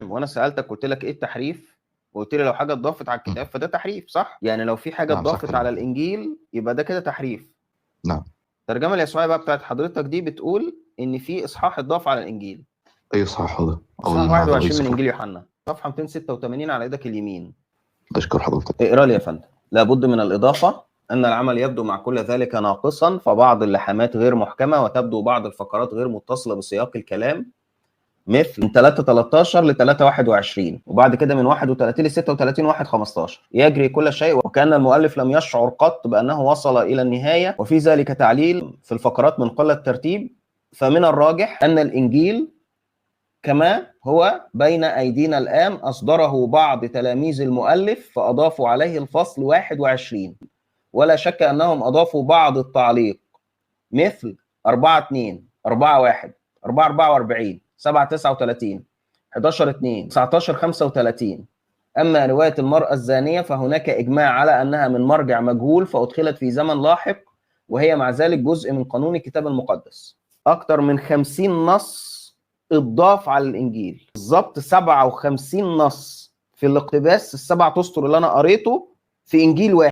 تمام، وانا سالتك قلت لك ايه التحريف، وقلت لي لو حاجه اتضافت على الكتاب فده تحريف، صح؟ يعني لو في حاجه نعم صح اتضافت على كلامك. الانجيل يبقى ده كده تحريف. نعم. الترجمه اليسوعيه بقى بتاعت حضرتك دي بتقول ان في اصحاح اتضاف على الانجيل. أي صح هذا أو اصحاح المعنى، أي 21 من صفر؟ انجيل يوحنا صفحه 286 على ايدك اليمين. أشكر حضرتك. اقرا لي يا فندم. لابد من الاضافه ان العمل يبدو مع كل ذلك ناقصا، فبعض اللحامات غير محكمه وتبدو بعض الفقرات غير متصله بسياق الكلام، مثل من 3:13 ل 3:21، وبعد كده من 31 ل 36 1:15. يجري كل شيء وكأن المؤلف لم يشعر قط بأنه وصل إلى النهاية، وفي ذلك تعليل في الفقرات من قلة ترتيب. فمن الراجح أن الإنجيل كما هو بين أيدينا الآن أصدره بعض تلاميذ المؤلف فأضافوا عليه الفصل 21، ولا شك أنهم أضافوا بعض التعليق مثل 4:2 4:1 4:44 7:39 11:2 19:35. أما رواية المرأة الزانية فهناك إجماع على أنها من مرجع مجهول فأدخلت في زمن لاحق، وهي مع ذلك جزء من قانون الكتاب المقدس. أكثر من 50 نص اتضاف على الإنجيل، بالظبط 57 نص في الاقتباس السبع أسطر اللي أنا قريته في إنجيل واحد.